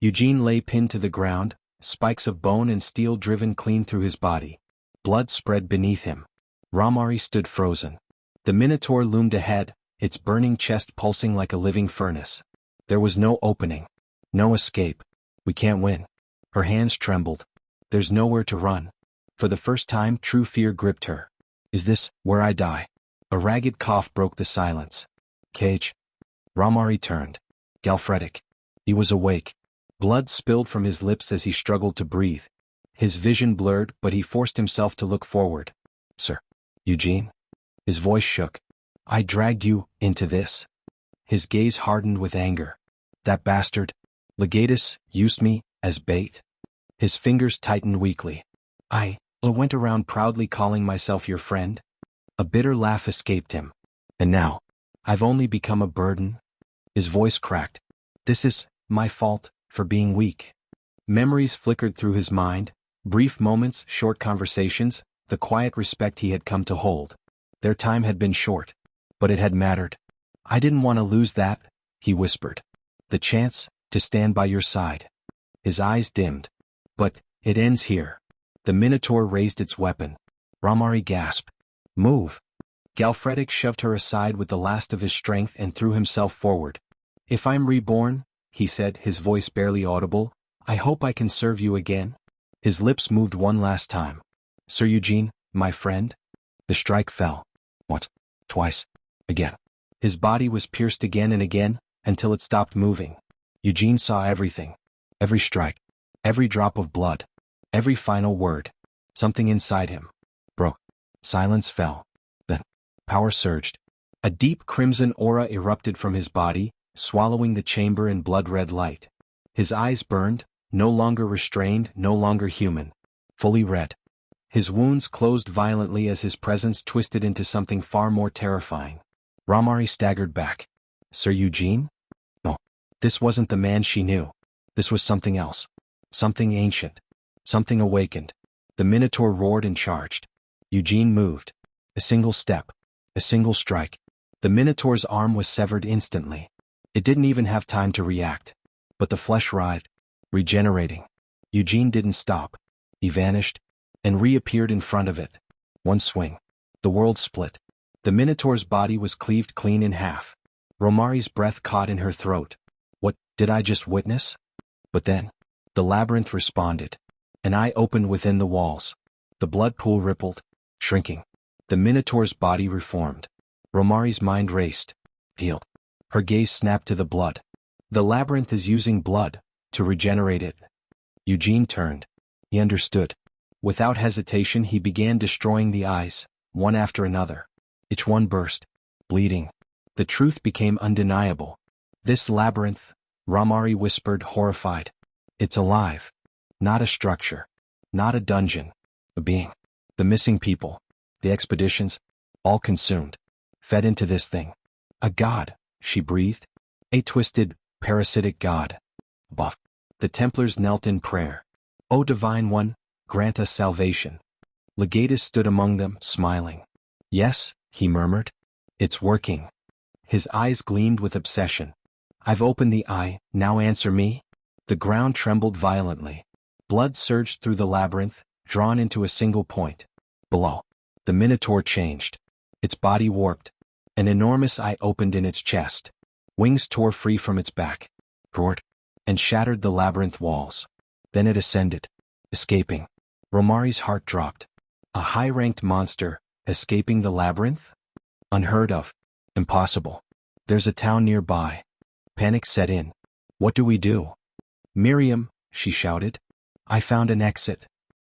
Eugene lay pinned to the ground, spikes of bone and steel driven clean through his body. Blood spread beneath him. Ramari stood frozen. The Minotaur loomed ahead, its burning chest pulsing like a living furnace. There was no opening. No escape. We can't win. Her hands trembled. There's nowhere to run. For the first time, true fear gripped her. Is this where I die? A ragged cough broke the silence. Cage. Ramari turned. Galfredik. He was awake. Blood spilled from his lips as he struggled to breathe. His vision blurred, but he forced himself to look forward. Sir. Eugene? His voice shook. I dragged you into this. His gaze hardened with anger. That bastard, Legatus, used me as bait. His fingers tightened weakly. I went around proudly calling myself your friend. A bitter laugh escaped him. And now, I've only become a burden. His voice cracked. This is my fault for being weak. Memories flickered through his mind, brief moments, short conversations, the quiet respect he had come to hold. Their time had been short, but it had mattered. I didn't want to lose that, he whispered. The chance to stand by your side. His eyes dimmed. But it ends here. The Minotaur raised its weapon. Ramari gasped. Move. Galfredik shoved her aside with the last of his strength and threw himself forward. If I'm reborn, he said, his voice barely audible, I hope I can serve you again. His lips moved one last time. Sir Eugene, my friend? The strike fell. Once. Twice. Again. His body was pierced again and again, until it stopped moving. Eugene saw everything. Every strike. Every drop of blood. Every final word. Something inside him broke. Silence fell. Then, power surged. A deep crimson aura erupted from his body, swallowing the chamber in blood-red light. His eyes burned, no longer restrained, no longer human. Fully red. His wounds closed violently as his presence twisted into something far more terrifying. Ramari staggered back. Sir Eugene? No. This wasn't the man she knew. This was something else. Something ancient. Something awakened. The Minotaur roared and charged. Eugene moved. A single step. A single strike. The Minotaur's arm was severed instantly. It didn't even have time to react. But the flesh writhed, regenerating. Eugene didn't stop. He vanished, and reappeared in front of it. One swing. The world split. The Minotaur's body was cleaved clean in half. Romari's breath caught in her throat. What did I just witness? But then, the labyrinth responded. An eye opened within the walls. The blood pool rippled, shrinking. The Minotaur's body reformed. Romari's mind raced. Healed. Her gaze snapped to the blood. The labyrinth is using blood to regenerate it. Eugene turned. He understood. Without hesitation he began destroying the eyes, one after another. Each one burst, bleeding. The truth became undeniable. This labyrinth, Ramari whispered, horrified. It's alive. Not a structure. Not a dungeon. A being. The missing people. The expeditions. All consumed. Fed into this thing. A god, she breathed. A twisted, parasitic god. Buff. The Templars knelt in prayer. O Divine One, grant us salvation. Legatus stood among them, smiling. Yes, he murmured. It's working. His eyes gleamed with obsession. I've opened the eye, now answer me. The ground trembled violently. Blood surged through the labyrinth, drawn into a single point. Below. The Minotaur changed. Its body warped. An enormous eye opened in its chest. Wings tore free from its back. Roared. And shattered the labyrinth walls. Then it ascended. Escaping. Romari's heart dropped. A high-ranked monster, escaping the labyrinth? Unheard of. Impossible. There's a town nearby. Panic set in. What do we do? Miriam, she shouted. I found an exit.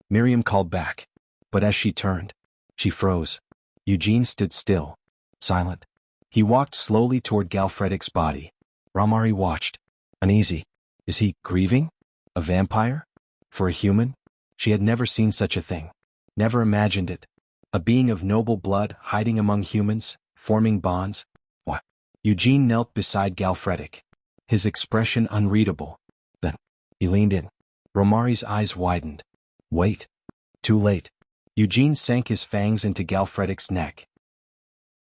Miriam called back. But as she turned, she froze. Eugene stood still. Silent. He walked slowly toward Galfredik's body. Ramari watched. Uneasy. Is he grieving? A vampire? For a human? She had never seen such a thing. Never imagined it. A being of noble blood hiding among humans, forming bonds. What? Eugene knelt beside Galfredik. His expression unreadable. Then, he leaned in. Romari's eyes widened. Wait. Too late. Eugene sank his fangs into Galfredik's neck.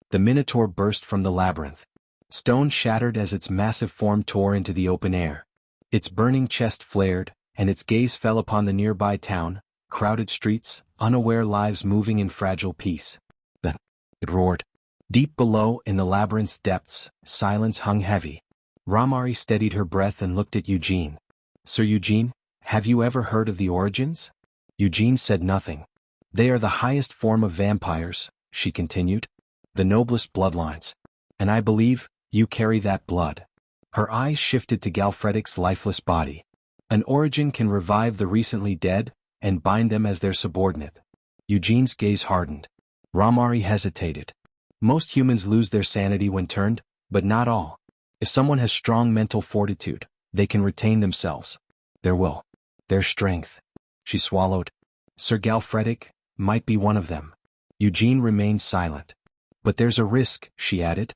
The Minotaur burst from the labyrinth. Stone shattered as its massive form tore into the open air. Its burning chest flared, and its gaze fell upon the nearby town, crowded streets, unaware lives moving in fragile peace. Then, it roared. Deep below, in the labyrinth's depths, silence hung heavy. Ramari steadied her breath and looked at Eugene. Sir Eugene, have you ever heard of the origins? Eugene said nothing. They are the highest form of vampires, she continued. The noblest bloodlines. And I believe, you carry that blood. Her eyes shifted to Galfredic's lifeless body. An origin can revive the recently dead, and bind them as their subordinate. Eugene's gaze hardened. Ramari hesitated. Most humans lose their sanity when turned, but not all. If someone has strong mental fortitude, they can retain themselves. Their will. Their strength. She swallowed. Sir Galfredic might be one of them. Eugene remained silent. But there's a risk, she added.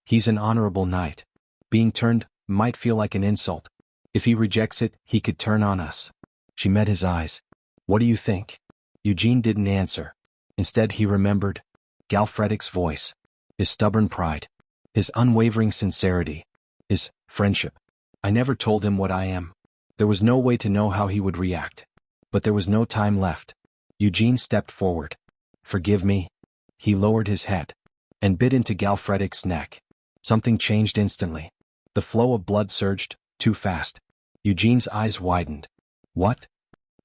He's an honorable knight. Being turned might feel like an insult. If he rejects it, he could turn on us. She met his eyes. What do you think? Eugene didn't answer. Instead he remembered Galfredic's voice, his stubborn pride, his unwavering sincerity, his friendship. I never told him what I am. There was no way to know how he would react. But there was no time left. Eugene stepped forward. Forgive me. He lowered his head and bit into Galfredic's neck. Something changed instantly. The flow of blood surged, too fast. Eugene's eyes widened. What?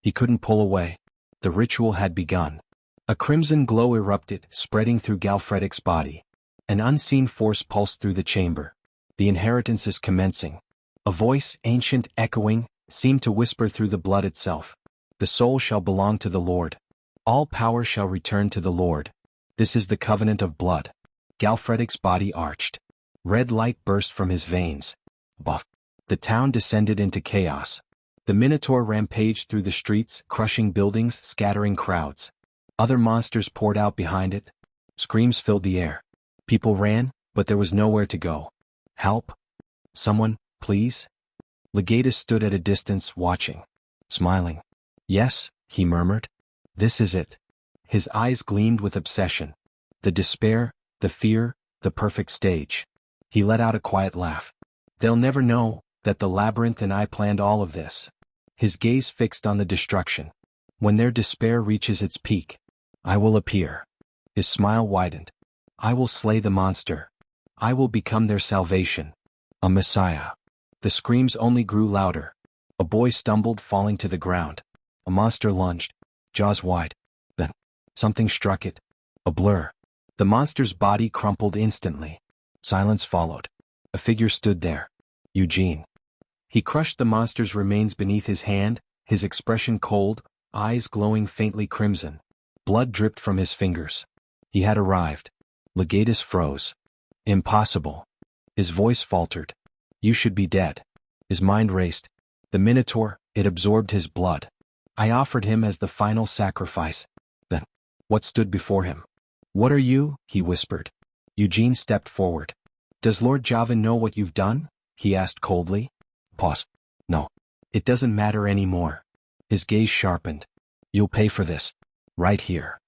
He couldn't pull away. The ritual had begun. A crimson glow erupted, spreading through Galfredic's body. An unseen force pulsed through the chamber. The inheritance is commencing. A voice, ancient, echoing, seemed to whisper through the blood itself. The soul shall belong to the Lord. All power shall return to the Lord. This is the covenant of blood. Galfredic's body arched. Red light burst from his veins. Buff. The town descended into chaos. The Minotaur rampaged through the streets, crushing buildings, scattering crowds. Other monsters poured out behind it. Screams filled the air. People ran, but there was nowhere to go. Help? Someone, please? Legatus stood at a distance, watching. Smiling. Yes, he murmured. This is it. His eyes gleamed with obsession. The despair, the fear, the perfect stage. He let out a quiet laugh. They'll never know that the labyrinth and I planned all of this. His gaze fixed on the destruction. When their despair reaches its peak, I will appear. His smile widened. I will slay the monster. I will become their salvation. A messiah. The screams only grew louder. A boy stumbled, falling to the ground. A monster lunged, jaws wide. Then, something struck it. A blur. The monster's body crumpled instantly. Silence followed. A figure stood there. Eugene. He crushed the monster's remains beneath his hand, his expression cold, eyes glowing faintly crimson. Blood dripped from his fingers. He had arrived. Legatus froze. Impossible. His voice faltered. You should be dead. His mind raced. The Minotaur, it absorbed his blood. I offered him as the final sacrifice. Then, what stood before him? What are you? He whispered. Eugene stepped forward. Does Lord Javan know what you've done? He asked coldly. Pause. No. It doesn't matter anymore. His gaze sharpened. You'll pay for this. Right here.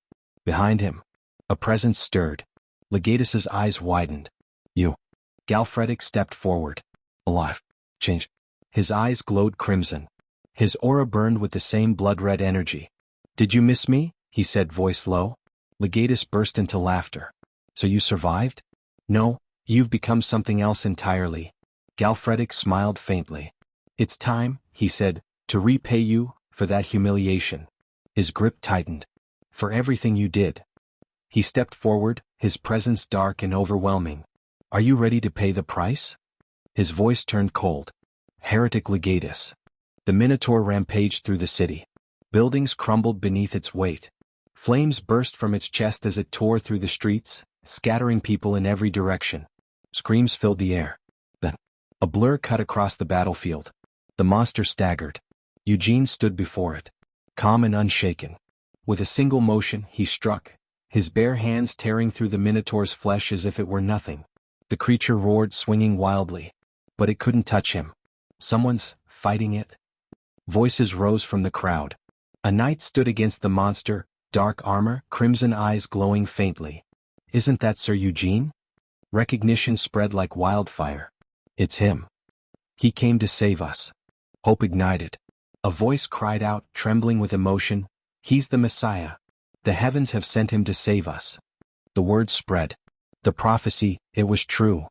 Behind him. A presence stirred. Legatus's eyes widened. You. Galfredic stepped forward. Alive. Changed. His eyes glowed crimson. His aura burned with the same blood-red energy. Did you miss me? He said, voice low. Legatus burst into laughter. So you survived? No, you've become something else entirely. Galfredic smiled faintly. It's time, he said, to repay you for that humiliation. His grip tightened. For everything you did. He stepped forward, his presence dark and overwhelming. Are you ready to pay the price? His voice turned cold. Heretic Legatus. The Minotaur rampaged through the city. Buildings crumbled beneath its weight. Flames burst from its chest as it tore through the streets, scattering people in every direction. Screams filled the air. Then, a blur cut across the battlefield. The monster staggered. Eugene stood before it, calm and unshaken. With a single motion, he struck, his bare hands tearing through the Minotaur's flesh as if it were nothing. The creature roared, swinging wildly. But it couldn't touch him. Someone's fighting it. Voices rose from the crowd. A knight stood against the monster, dark armor, crimson eyes glowing faintly. Isn't that Sir Eugene? Recognition spread like wildfire. It's him. He came to save us. Hope ignited. A voice cried out, trembling with emotion, "He's the Messiah. The heavens have sent him to save us." The word spread. The prophecy, it was true.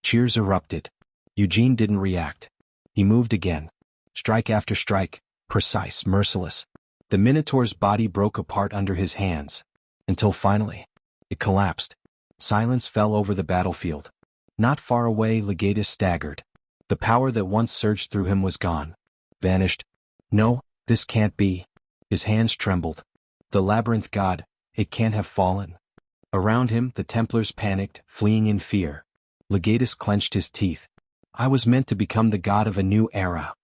Cheers erupted. Eugene didn't react. He moved again. Strike after strike, precise, merciless. The Minotaur's body broke apart under his hands. Until finally, it collapsed. Silence fell over the battlefield. Not far away, Legatus staggered. The power that once surged through him was gone. Vanished. No, this can't be. His hands trembled. The labyrinth god, it can't have fallen. Around him, the Templars panicked, fleeing in fear. Legatus clenched his teeth. I was meant to become the god of a new era.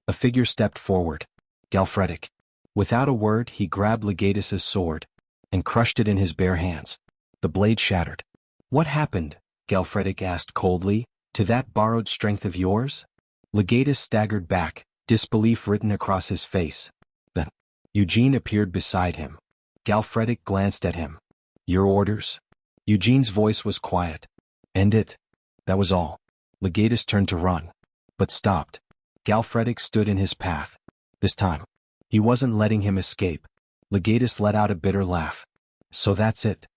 A figure stepped forward. Galfredik. Without a word, he grabbed Legatus's sword and crushed it in his bare hands. The blade shattered. What happened? Galfredik asked coldly. To that borrowed strength of yours? Legatus staggered back, disbelief written across his face. Then, Eugene appeared beside him. Galfredik glanced at him. Your orders? Eugene's voice was quiet. End it. That was all. Legatus turned to run, but stopped. Galfredik stood in his path. This time, he wasn't letting him escape. Legatus let out a bitter laugh. So that's it.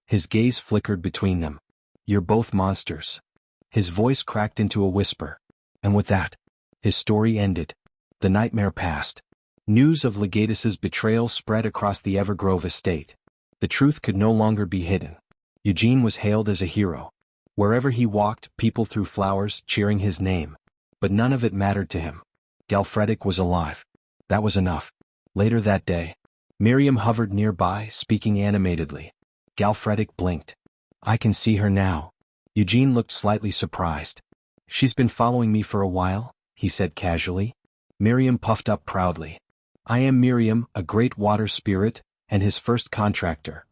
His gaze flickered between them. You're both monsters. His voice cracked into a whisper. And with that, his story ended. The nightmare passed. News of Legatus's betrayal spread across the Evergrove estate. The truth could no longer be hidden. Eugene was hailed as a hero. Wherever he walked, people threw flowers, cheering his name. But none of it mattered to him. Galfredik was alive. That was enough. Later that day, Miriam hovered nearby, speaking animatedly. Galfredik blinked. I can see her now. Eugene looked slightly surprised. She's been following me for a while, he said casually. Miriam puffed up proudly. I am Miriam, a great water spirit, and his first contractor.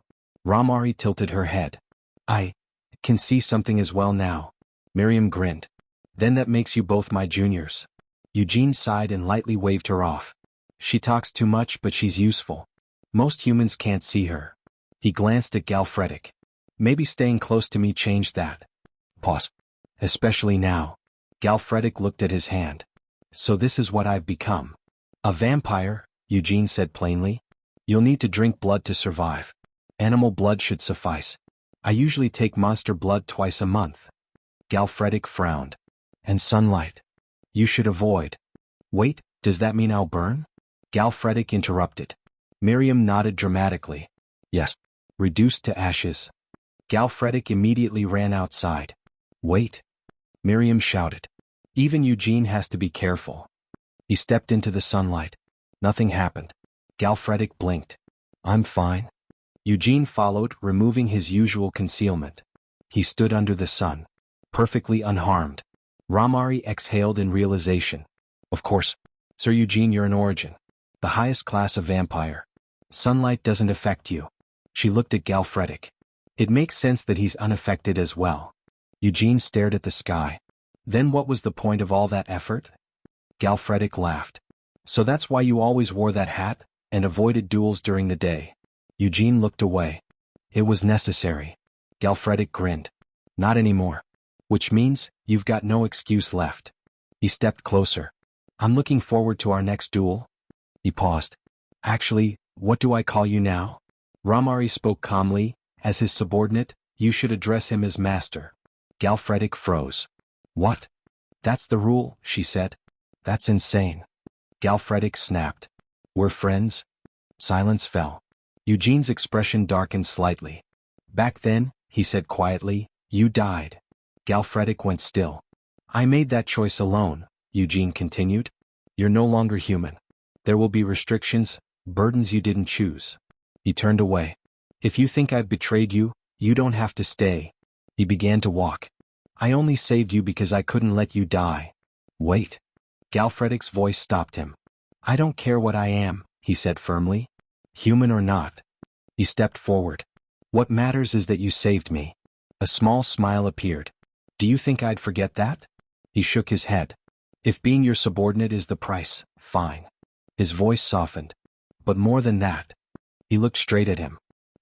Ramari tilted her head. I can see something as well now. Miriam grinned. Then that makes you both my juniors. Eugene sighed and lightly waved her off. She talks too much, but she's useful. Most humans can't see her. He glanced at Galfredik. Maybe staying close to me changed that. Pause. Especially now. Galfredik looked at his hand. So this is what I've become. A vampire, Eugene said plainly. You'll need to drink blood to survive. Animal blood should suffice. I usually take monster blood twice a month. Galfredik frowned. And sunlight. You should avoid. Wait, does that mean I'll burn? Galfredik interrupted. Miriam nodded dramatically. Yes. Reduced to ashes. Galfredik immediately ran outside. Wait. Miriam shouted. Even Eugene has to be careful. He stepped into the sunlight. Nothing happened. Galfredik blinked. I'm fine. Eugene followed, removing his usual concealment. He stood under the sun, perfectly unharmed. Ramari exhaled in realization. Of course, Sir Eugene, you're an origin. The highest class of vampire. Sunlight doesn't affect you. She looked at Galfredik. It makes sense that he's unaffected as well. Eugene stared at the sky. Then what was the point of all that effort? Galfredik laughed. So that's why you always wore that hat, and avoided duels during the day. Eugene looked away. It was necessary. Galfredik grinned. Not anymore. Which means, you've got no excuse left. He stepped closer. I'm looking forward to our next duel. He paused. Actually, what do I call you now? Ramari spoke calmly. As his subordinate, you should address him as master. Galfredik froze. What? That's the rule, she said. That's insane. Galfredik snapped. We're friends? Silence fell. Eugene's expression darkened slightly. Back then, he said quietly, you died. Galfredik went still. I made that choice alone, Eugene continued. You're no longer human. There will be restrictions, burdens you didn't choose. He turned away. If you think I've betrayed you, you don't have to stay. He began to walk. I only saved you because I couldn't let you die. Wait. Galfredik's voice stopped him. I don't care what I am, he said firmly. Human or not. He stepped forward. What matters is that you saved me. A small smile appeared. Do you think I'd forget that? He shook his head. If being your subordinate is the price, fine. His voice softened. But more than that. He looked straight at him.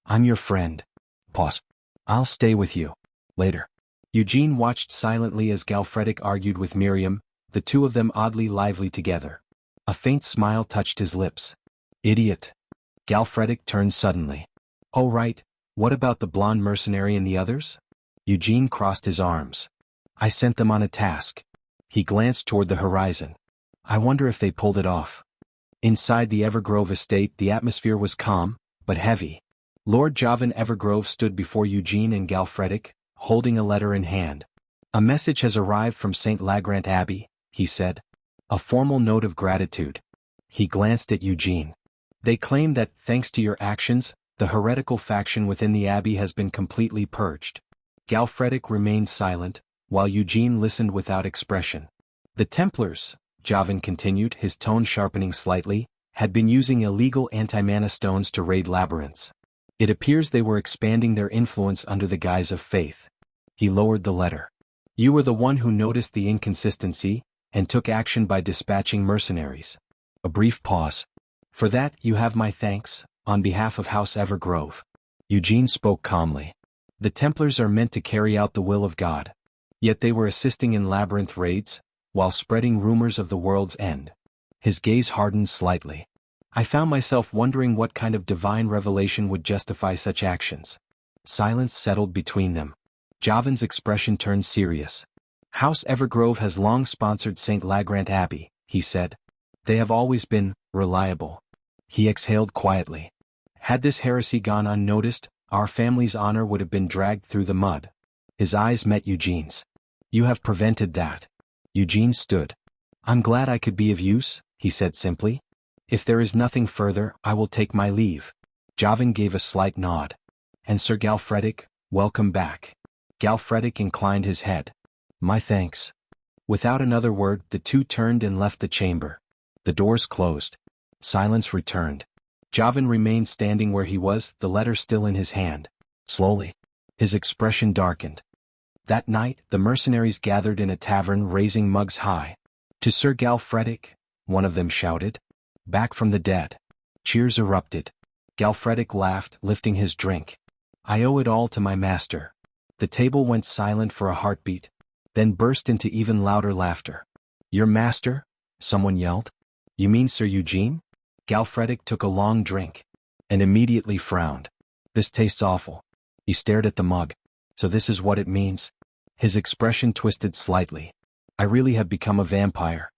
I'm your friend. Pause. I'll stay with you. Later. Eugene watched silently as Galfredik argued with Miriam, the two of them oddly lively together. A faint smile touched his lips. Idiot. Galfredic turned suddenly. Oh right, what about the blonde mercenary and the others? Eugene crossed his arms. I sent them on a task. He glanced toward the horizon. I wonder if they pulled it off. Inside the Evergrove estate the atmosphere was calm, but heavy. Lord Jovan Evergrove stood before Eugene and Galfredic, holding a letter in hand. A message has arrived from St. Lagrant Abbey, he said. A formal note of gratitude. He glanced at Eugene. They claim that, thanks to your actions, the heretical faction within the abbey has been completely purged. Galfredic remained silent, while Eugene listened without expression. The Templars, Jovan continued, his tone sharpening slightly, had been using illegal anti-mana stones to raid labyrinths. It appears they were expanding their influence under the guise of faith. He lowered the letter. You were the one who noticed the inconsistency, and took action by dispatching mercenaries. A brief pause. For that, you have my thanks, on behalf of House Evergrove. Eugene spoke calmly. The Templars are meant to carry out the will of God. Yet they were assisting in labyrinth raids, while spreading rumors of the world's end. His gaze hardened slightly. I found myself wondering what kind of divine revelation would justify such actions. Silence settled between them. Jovan's expression turned serious. House Evergrove has long sponsored St. Lagrant Abbey, he said. They have always been reliable. He exhaled quietly. Had this heresy gone unnoticed, our family's honor would have been dragged through the mud. His eyes met Eugene's. You have prevented that. Eugene stood. I'm glad I could be of use, he said simply. If there is nothing further, I will take my leave. Jovan gave a slight nod. And Sir Galfredic, welcome back. Galfredic inclined his head. My thanks. Without another word, the two turned and left the chamber. The doors closed. Silence returned. Jovan remained standing where he was, the letter still in his hand. Slowly. His expression darkened. That night, the mercenaries gathered in a tavern, raising mugs high. To Sir Galfredic, one of them shouted. Back from the dead. Cheers erupted. Galfredic laughed, lifting his drink. I owe it all to my master. The table went silent for a heartbeat, then burst into even louder laughter. Your master? Someone yelled. You mean Sir Eugene? Galfredic took a long drink, and immediately frowned. This tastes awful. He stared at the mug. So this is what it means? His expression twisted slightly. I really have become a vampire.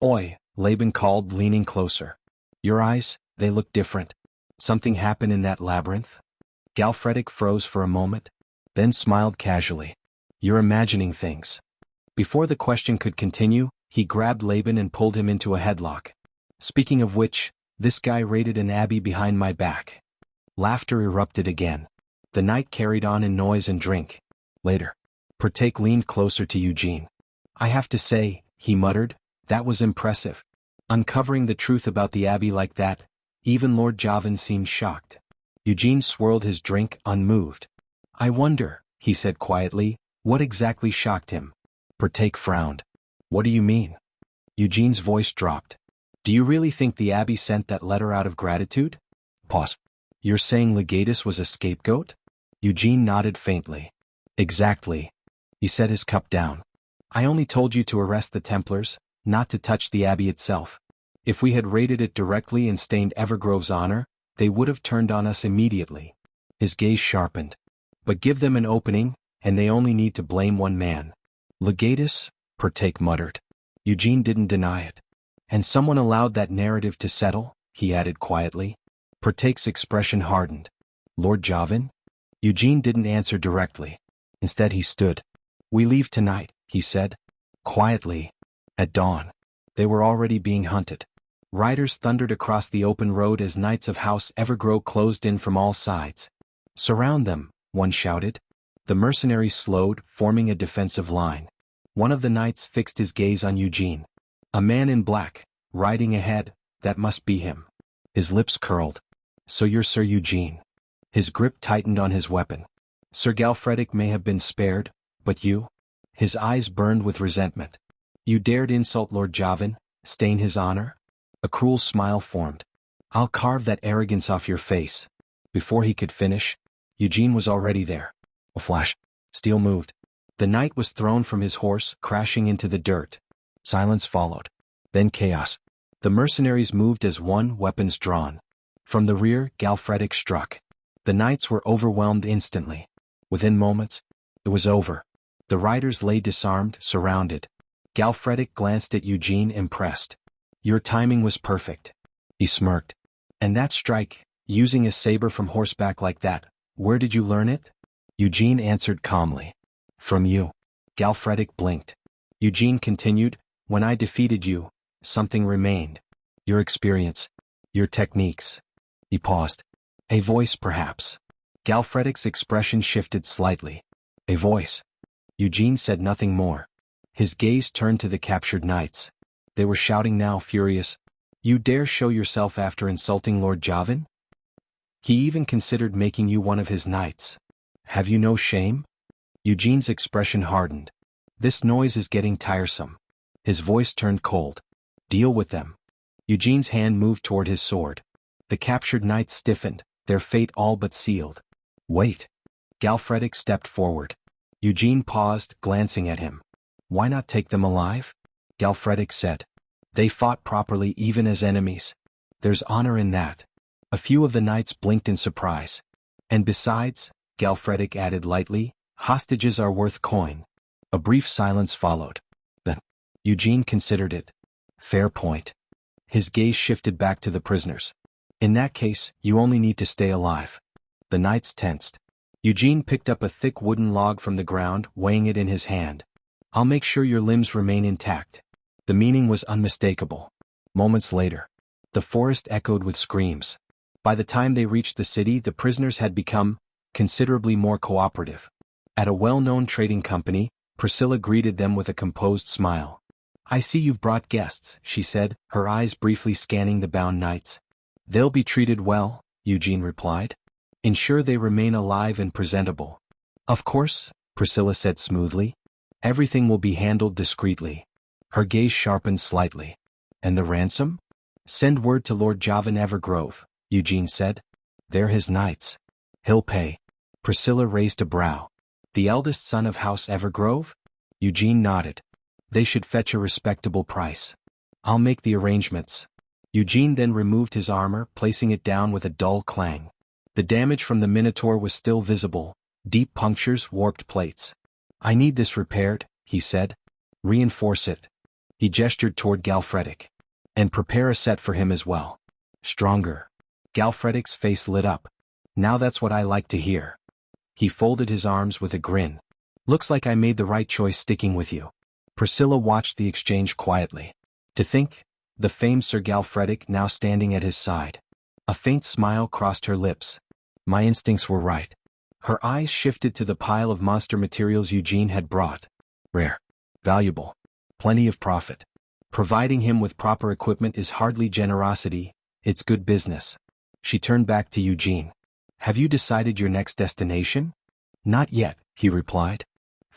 Oi, Laban called, leaning closer. Your eyes, they look different. Something happened in that labyrinth? Galfredic froze for a moment, then smiled casually. You're imagining things. Before the question could continue, he grabbed Laban and pulled him into a headlock. Speaking of which, this guy raided an abbey behind my back. Laughter erupted again. The night carried on in noise and drink. Later, Pertake leaned closer to Eugene. I have to say, he muttered, that was impressive. Uncovering the truth about the abbey like that, even Lord Jovan seemed shocked. Eugene swirled his drink, unmoved. I wonder, he said quietly, what exactly shocked him? Pertake frowned. What do you mean? Eugene's voice dropped. Do you really think the abbey sent that letter out of gratitude? Pause. You're saying Legatus was a scapegoat? Eugene nodded faintly. Exactly. He set his cup down. I only told you to arrest the Templars, not to touch the abbey itself. If we had raided it directly and stained Evergrove's honor, they would have turned on us immediately. His gaze sharpened. But give them an opening, and they only need to blame one man. Legatus? Pertake muttered. Eugene didn't deny it. And someone allowed that narrative to settle, he added quietly. Pertake's expression hardened. Lord Jovan? Eugene didn't answer directly. Instead he stood. We leave tonight, he said. Quietly. At dawn. They were already being hunted. Riders thundered across the open road as knights of House Evergrove closed in from all sides. Surround them, one shouted. The mercenaries slowed, forming a defensive line. One of the knights fixed his gaze on Eugene. A man in black, riding ahead, that must be him. His lips curled. So you're Sir Eugene. His grip tightened on his weapon. Sir Galfredic may have been spared, but you? His eyes burned with resentment. You dared insult Lord Jovan, stain his honor? A cruel smile formed. I'll carve that arrogance off your face. Before he could finish, Eugene was already there. A flash. Steel moved. The knight was thrown from his horse, crashing into the dirt. Silence followed. Then chaos. The mercenaries moved as one, weapons drawn. From the rear, Galfretic struck. The knights were overwhelmed instantly. Within moments, it was over. The riders lay disarmed, surrounded. Galfretic glanced at Eugene, impressed. Your timing was perfect. He smirked. And that strike, using a saber from horseback like that, where did you learn it? Eugene answered calmly. From you. Galfretic blinked. Eugene continued, when I defeated you, something remained. Your experience. Your techniques. He paused. A voice, perhaps. Galfredic's expression shifted slightly. A voice. Eugene said nothing more. His gaze turned to the captured knights. They were shouting now, furious. You dare show yourself after insulting Lord Javan? He even considered making you one of his knights. Have you no shame? Eugene's expression hardened. This noise is getting tiresome. His voice turned cold. Deal with them. Eugene's hand moved toward his sword. The captured knights stiffened, their fate all but sealed. Wait. Galfretic stepped forward. Eugene paused, glancing at him. Why not take them alive? Galfretic said. They fought properly even as enemies. There's honor in that. A few of the knights blinked in surprise. And besides, Galfretic added lightly, hostages are worth coin. A brief silence followed. Then, Eugene considered it. Fair point. His gaze shifted back to the prisoners. In that case, you only need to stay alive. The knights tensed. Eugene picked up a thick wooden log from the ground, weighing it in his hand. I'll make sure your limbs remain intact. The meaning was unmistakable. Moments later, the forest echoed with screams. By the time they reached the city, the prisoners had become considerably more cooperative. At a well-known trading company, Priscilla greeted them with a composed smile. I see you've brought guests, she said, her eyes briefly scanning the bound knights. They'll be treated well, Eugene replied. Ensure they remain alive and presentable. Of course, Priscilla said smoothly. Everything will be handled discreetly. Her gaze sharpened slightly. And the ransom? Send word to Lord Javan Evergrove, Eugene said. They're his knights. He'll pay. Priscilla raised a brow. The eldest son of House Evergrove? Eugene nodded. They should fetch a respectable price. I'll make the arrangements. Eugene then removed his armor, placing it down with a dull clang. The damage from the Minotaur was still visible, deep punctures, warped plates. I need this repaired, he said. Reinforce it. He gestured toward Galfretic. And prepare a set for him as well. Stronger. Galfredic's face lit up. Now that's what I like to hear. He folded his arms with a grin. Looks like I made the right choice sticking with you. Priscilla watched the exchange quietly. To think, the famed Sir Galfretic now standing at his side. A faint smile crossed her lips. My instincts were right. Her eyes shifted to the pile of monster materials Eugene had brought. Rare. Valuable. Plenty of profit. Providing him with proper equipment is hardly generosity, it's good business. She turned back to Eugene. Have you decided your next destination? Not yet, he replied.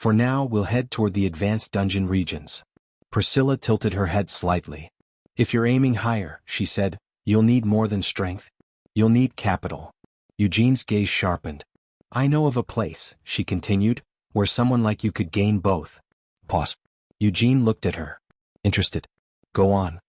For now, we'll head toward the advanced dungeon regions. Priscilla tilted her head slightly. If you're aiming higher, she said, you'll need more than strength. You'll need capital. Eugene's gaze sharpened. I know of a place, she continued, where someone like you could gain both. Pause. Eugene looked at her. Interested. Go on.